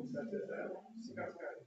Singkat sekali.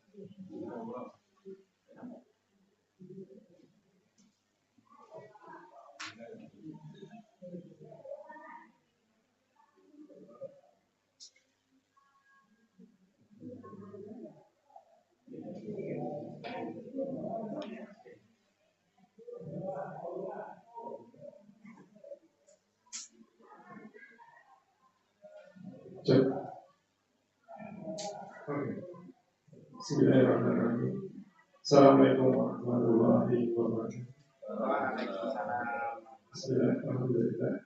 Bismillahirrahmanirrahim. Assalamualaikum warahmatullahi wabarakatuh. Bismillahirrahmanirrahim.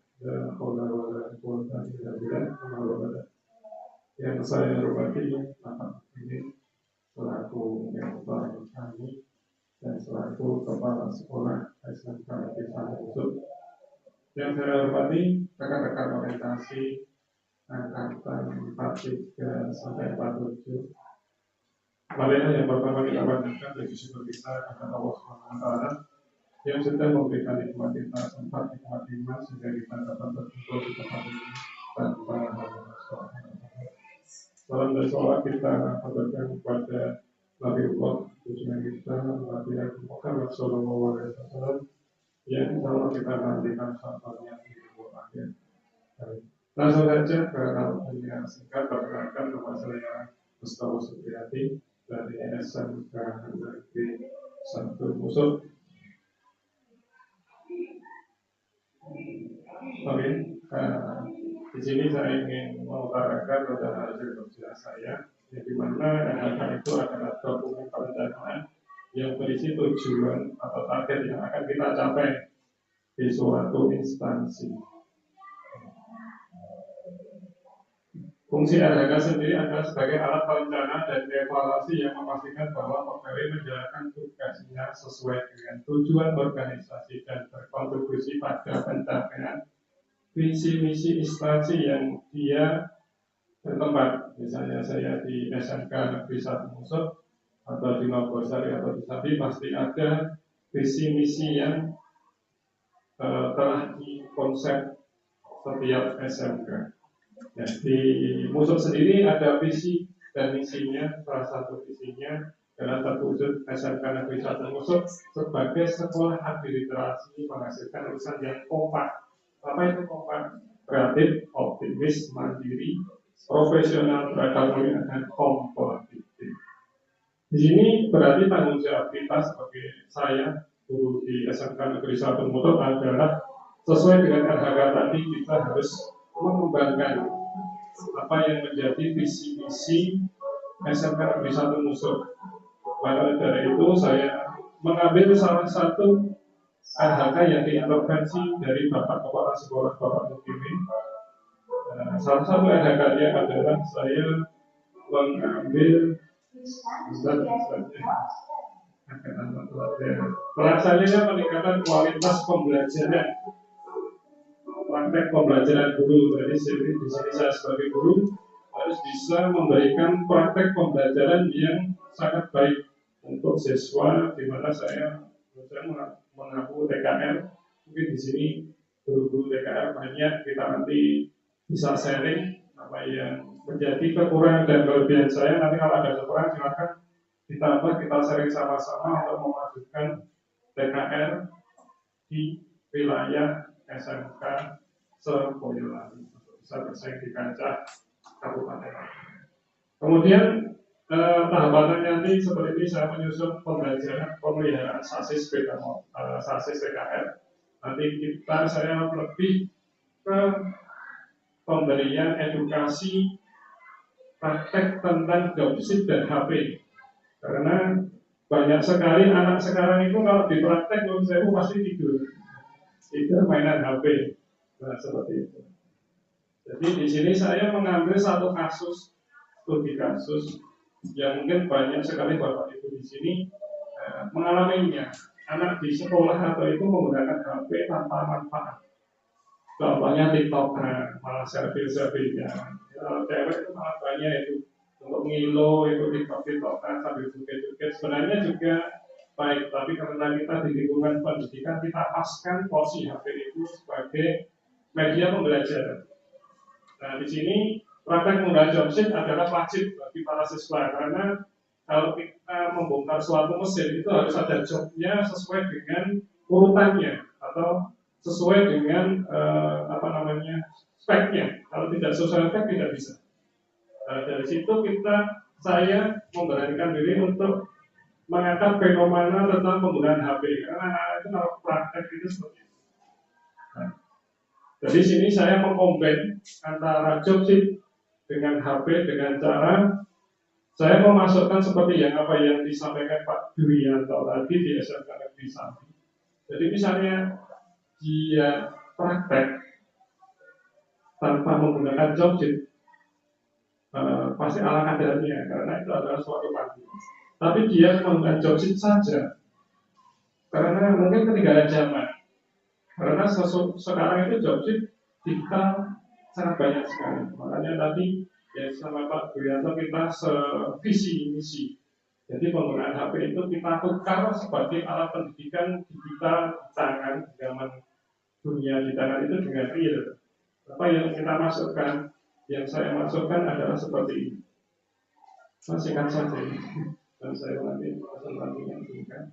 Yang saya hormati Bapak ini selaku Mentor kami dan selaku Kepala Sekolah SMK Desa Musuk. Yang saya hormati rekan-rekan orientasi angkatan 43 sampai 47. Marilah yang pertama kita panjatkan puji syukur kita kepada Allah SWT yang sudah memberikan nikmat kita sempat nikmat iman sehingga kita dapat berkumpul di tempat ini tanpa harus. Salam dan sholawat kita haturkan kepada Nabiullah tujuan kita Nabi Muhammad Sallallahu Alaihi Wasallam yang insya Allah kita nantikan syafaatnya di akhir. Langsung saja karena waktunya singkat, perkenalkan nama saya Mustafa Supriyati dari SMK Negeri 1 Musuk. Oke, di sini saya ingin mengutarakan tentang hasil kerja saya, yang dimana NHK itu adalah dokumen perencanaan yang berisi tujuan atau target yang akan kita capai di suatu instansi. Fungsi NHK sendiri adalah sebagai alat perencanaan dan evaluasi yang memastikan bahwa pegawai menjalankan tugasnya sesuai dengan tujuan organisasi dan berkontribusi pada pencapaian visi misi instansi yang dia bertempat. Misalnya saya di SMK Negeri 1 Musuk atau di Nogosari atau di Sapi, pasti ada visi misi yang telah dikonsep setiap SMK. Ya, di Musuk sendiri ada visi dan misinya. Salah satu visinya adalah terwujud SMK Negeri 1 Musuk sebagai sekolah administrasi menghasilkan lulusan yang kompak. Apa itu kompak? Kreatif, optimis, mandiri, profesional, beradab mulia, dan kompetitif. Di sini berarti tanggung jawab kita sebagai saya guru di SMK Negeri 1 Musuk adalah sesuai dengan RHK tadi, kita harus mengembangkan apa yang menjadi visi misi SMK Negeri 1 Musuk. Maka dari itu saya mengambil salah satu RHK yang diintervensi dari Bapak Kepala Sekolah Bapak Mukimin. Salah satu RHK-nya adalah saya mengambil pelaksananya peningkatan kualitas pembelajaran, praktek pembelajaran guru. Jadi di sini saya sebagai guru harus bisa memberikan praktek pembelajaran yang sangat baik untuk siswa, di mana saya mengaku TKR. Mungkin di sini guru-guru TKR banyak, kita nanti bisa sharing apa yang menjadi kekurangan dan kelebihan saya. Nanti kalau ada kekurangan silakan ditambah, kita sharing sama-sama untuk memajukan TKR di wilayah SMK se-Boyolali untuk bisa bersaing di kancah kabupaten. Kemudian tahapan nanti seperti ini, saya menyusun pembelajaran pemeliharaan sasis TKR. Nanti saya lebih ke pemberian edukasi praktek tentang jobsip dan HP, karena banyak sekali anak sekarang itu kalau dipraktek saya pasti tidur mainan HP. Nah, seperti itu. Jadi di sini saya mengambil satu kasus, studi kasus yang mungkin banyak sekali Bapak Ibu di sini mengalaminya. Anak di sekolah atau itu menggunakan HP tanpa manfaat. Contohnya TikTok, malah selfie-selfie-nya. Cewek itu malah banyak itu untuk ngilo, itu TikTok-TikTokan sambil joget-joget. Sebenarnya juga baik, tapi karena kita di lingkungan pendidikan, kita paskan posisi HP itu sebagai media pembelajaran. Nah, di sini praktek penggunaan job sheet adalah wajib bagi para siswa karena kalau kita membongkar suatu mesin itu harus ada jobnya sesuai dengan urutannya atau sesuai dengan speknya. Kalau tidak sesuai spek tidak bisa. Dari situ saya memberanikan diri untuk mengangkat fenomena tentang penggunaan HP karena itu kalau praktek itu seperti itu. Nah, jadi sini saya mengkombin antara job sheet dengan HP dengan cara saya memasukkan seperti apa yang disampaikan Pak Duyanto tadi di SMK Negeri Sambi. Jadi misalnya dia praktek tanpa menggunakan job sheet, pasti ala kadarnya karena itu adalah suatu panggilan. Tapi dia menggunakan job sheet saja karena mungkin ketinggalan zaman. Karena sekarang itu job sheet digital sangat banyak sekali. Makanya tadi ya sama Pak Duyanto kita sevisi misi. Jadi penggunaan HP itu kita tukar sebagai alat pendidikan digital di tangan zaman dunia di tangan itu dengan real. Apa yang kita masukkan, yang saya masukkan adalah seperti ini. Singkat saja ini. Dan saya nanti presentasinya singkat.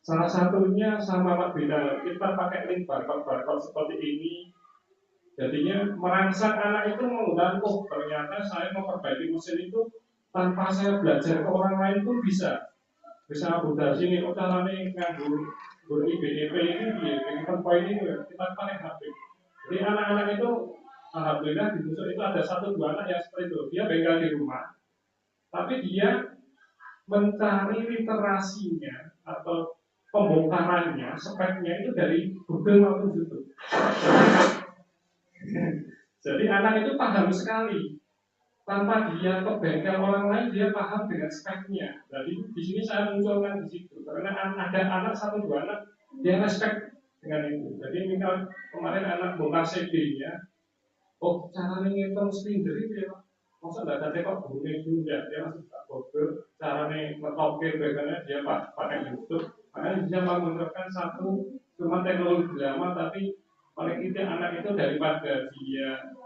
Salah satunya sama Pak Bina, kita pakai link barcode seperti ini. Jadinya merangsang anak itu menggunakan, ternyata saya memperbaiki mesin itu tanpa saya belajar ke orang lain pun bisa abu dari sini, caranya nganggur IBEP ini, dengan poin ini kita pakai HP. Jadi anak-anak itu alhamdulillah di Nusuk itu ada 1-2 anak yang seperti itu. Dia bengkel di rumah, tapi dia mencari literasinya atau pembongkarannya, speknya itu dari Google maupun YouTube. Jadi anak itu paham sekali. Tanpa dia ke bengkel orang lain, dia paham dengan speknya. Jadi di sini saya munculkan di situ, karena ada anak 1-2 anak dia respect dengan itu. Jadi misal kemarin anak bongkar CD-nya, caranya ngitung silinder itu ya, masa nggak ada tekok bunyi juga, dia langsung tak Google, caranya ngetopin biasanya dia pakai YouTube. Makanya bisa menunjukkan satu cuma teknologi lama, tapi paling tidak anak itu daripada dia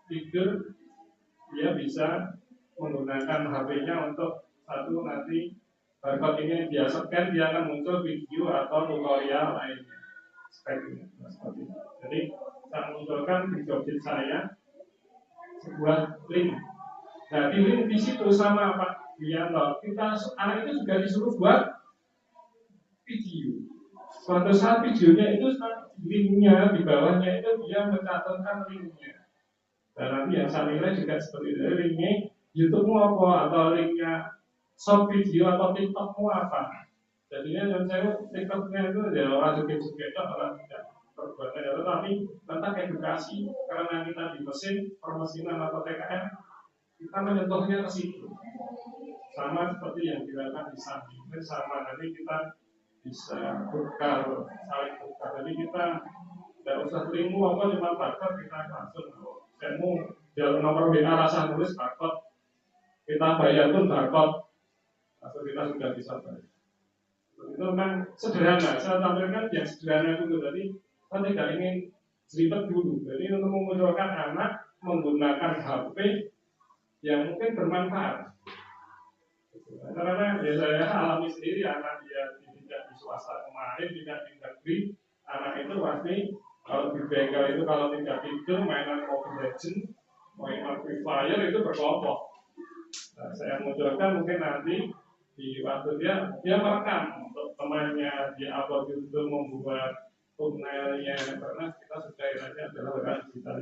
tidur, dia bisa menggunakan HP-nya untuk satu nanti barcode ini dia scan, dia akan muncul video atau tutorial lainnya speknya seperti itu. Jadi saya munculkan di job sheet saya sebuah link. Nah di link di situ sama Pak Wianto, kita anak itu juga disuruh buat video. Suatu saat videonya itu linknya di bawahnya itu dia mencatatkan linknya. Dan nanti yang saya nilai juga seperti itu, linknya YouTube-mu apa, atau linknya short video atau TikTok-mu apa. Jadinya yang saya TikTok-nya itu ya orang joget-joget, orang tidak berbuat, tapi tentang edukasi, karena kita di mesin, permesinan atau TKM, kita menyentuhnya ke situ. Sama seperti yang dilakukan di samping, sama nanti kita bisa tukar, saling tukar. Jadi kita tidak usah terimu apa cuma barcode, kita langsung kamu jalur nomor WA rasa nulis barcode, kita bayar pun barcode, atau kita sudah bisa bayar. Itu memang sederhana. Saya tampilkan yang sederhana itu tadi. Kita tidak ingin ribet dulu. Jadi untuk memunculkan anak menggunakan HP yang mungkin bermanfaat. Karena ya saya alami sendiri, anak dia tidak di swasta kemarin, tidak di negeri, anak itu pasti kalau di bengkel itu kalau tidak tidur mainan Mobile Legends, mainan Free Fire itu berkelompok. Nah, saya munculkan mungkin nanti di waktu dia merekam untuk temannya, dia upload YouTube, membuat thumbnailnya, karena kita sudah iranya adalah lewat digital.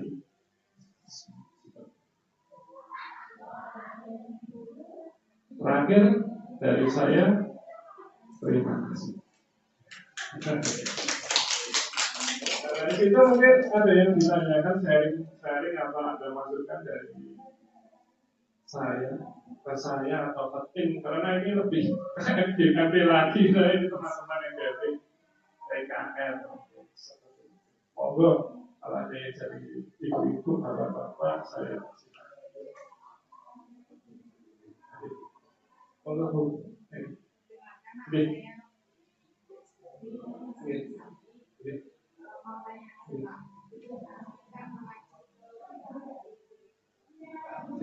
Terakhir dari saya, terima kasih. Dari situ mungkin ada yang ditanyakan, sharing atau ada masukan dari saya ke saya atau ke tim, karena ini lebih FDKP lagi, saya ini teman-teman yang dari PKR. Monggo kalau ada yang dari ibu-ibu atau bapak saya monggo.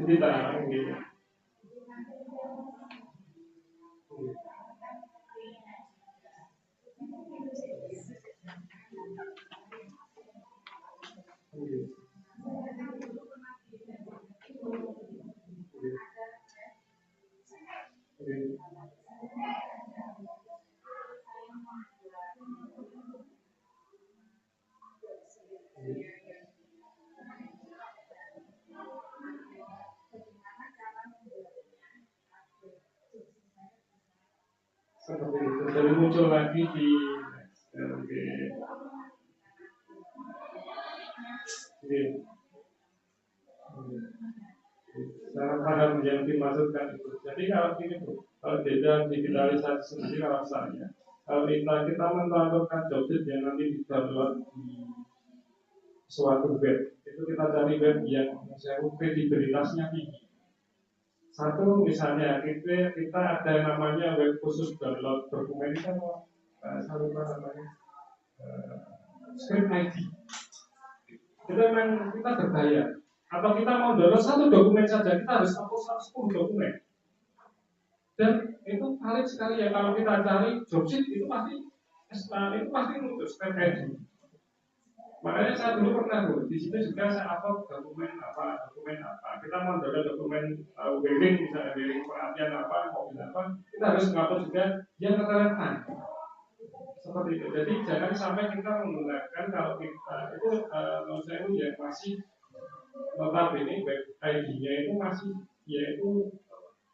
kita ini. Seperti itu, jadi muncul lagi di cara paham yang dimaksudkan itu. Jadi kalau ini kalau beda digitalisasi sendiri kalau saya, kalau kita mendownloadkan jobdesk yang nanti di-download di suatu web, itu kita cari web yang kredibilitasnya tinggi. Satu misalnya kita ada namanya web khusus download dokumen itu saya lupa namanya script ID. Itu memang kita berbayar. Atau kita mau download satu dokumen saja kita harus upload 10 dokumen. Dan itu valid sekali ya kalau kita cari jobsheet itu pasti muncul script ID. Makanya saya dulu pernah di situ juga saya upload dokumen apa. Kita mau download dokumen wedding misalnya wedding pengantin apa, mobil apa, kita harus upload juga yang relevan. Seperti itu. Jadi jangan sampai kita menggunakan kalau kita itu menurut saya itu yang masih notabene web ID-nya itu masih yaitu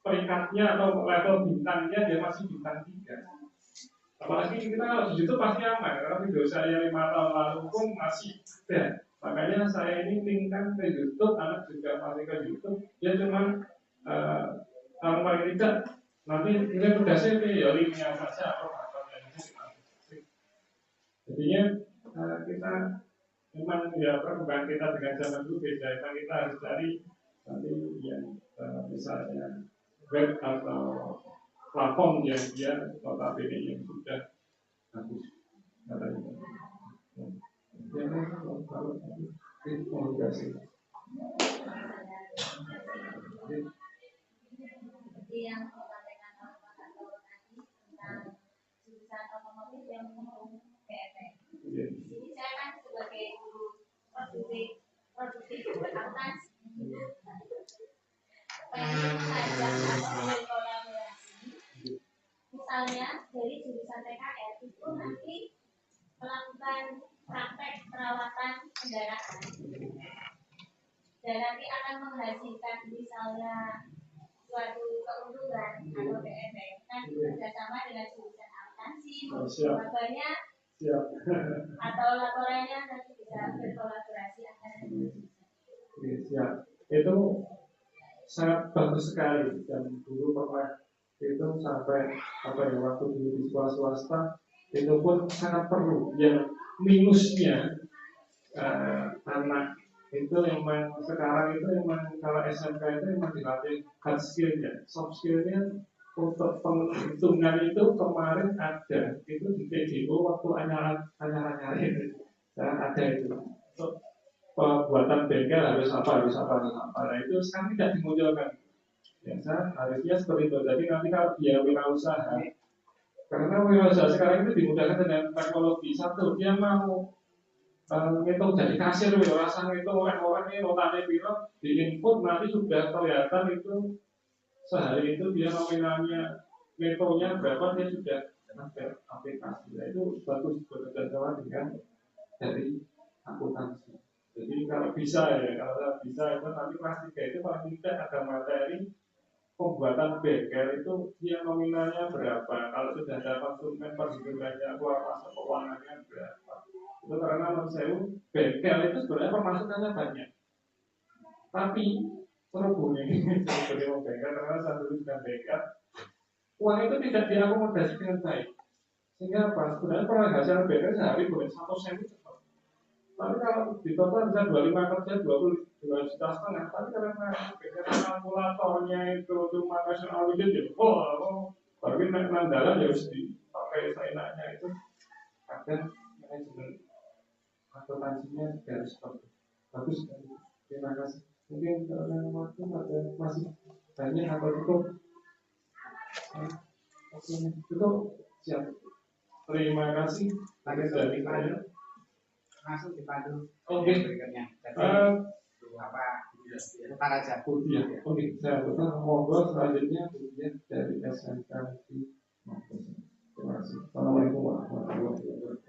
peringkatnya atau level bintangnya dia masih bintang 3. Apalagi kita kalau di YouTube pasti aman, karena video saya 5 tahun lalu pun masih ada. Makanya saya ini linkkan ke YouTube, anak juga masih ke YouTube. Ya cuman kalau paling tidak nanti nilai pedasnya ya linknya saja atau apa-apa. Jadinya kita memang ya perkembangan kita dengan zaman dulu beda. Memang kita harus cari nanti yang misalnya web atau platform yang dia notabene yang sudah bagus katanya. Kalau komunikasi. Seperti yang disampaikan oleh Pak Anto tadi tentang jurusan otomotif yang mendukung BMX. Jadi saya kan sebagai guru produktif akuntansi, pengen mengajak kolaborasi. Misalnya dari jurusan TKR itu nanti melakukan praktek perawatan kendaraan dan nanti akan menghasilkan misalnya suatu keuntungan atau BMX nanti bekerjasama dengan jurusan akuntansi, jawabannya atau laporannya nanti bisa berkolaborasi antara siap. Itu sangat bagus sekali dan dulu pernah itu sampai waktu dulu di sekolah swasta itu pun sangat perlu. Yang minusnya anak itu memang sekarang itu memang kalau SMK itu memang dilatih hard skillnya, soft skillnya untuk penghitungan itu kemarin ada itu di PDO waktu anyar itu ada itu untuk pembuatan bengkel harus apa. Nah itu sekarang tidak dimunculkan. Ya, harusnya seperti itu. Jadi nanti kalau dia wirausaha, karena wirausaha sekarang itu dimudahkan dengan teknologi. Satu, dia mau ngitung jadi kasir, rasa ngitung orang-orang ini notanya piro, di input nanti sudah kelihatan itu sehari itu dia nominalnya netonya berapa dia sudah ada aplikasi. Nah, itu bagus bekerjasama dengan dari akuntansi. Jadi kalau bisa itu nanti kelas 3 itu paling tidak ada materi pembuatan bengkel itu dia nominalnya berapa, kalau sudah ada konsumen perhitungannya keluar masuk keuangannya berapa. Itu karena menurut saya bengkel itu sebenarnya pemasukannya banyak, tapi serubungnya ini sebagai bengkel karena saya dulu sudah bengkel, uang itu tidak diakomodasi dengan baik, sehingga apa? Sebenarnya penghasilan bengkel sehari boleh 1 sen cepat. Tapi kalau di total bisa 25 kerja 22,5 juta, tapi karena kalkulatornya itu cuma national widget ya, baru nandalan ya harus dipakai seenaknya itu. Kadang manajemen akuntansinya harus seperti bagus. Terima kasih. Mungkin kalau yang waktu ada masih banyak atau cukup? Oke, cukup. Siap. Terima kasih. Dari saya. Langsung dipandu. Oke. Berikutnya. Jadi apa? Para jago. Ya. Oke. Saya betul. Ngobrol selanjutnya dari SMK di Terima kasih. Assalamualaikum warahmatullahi wabarakatuh.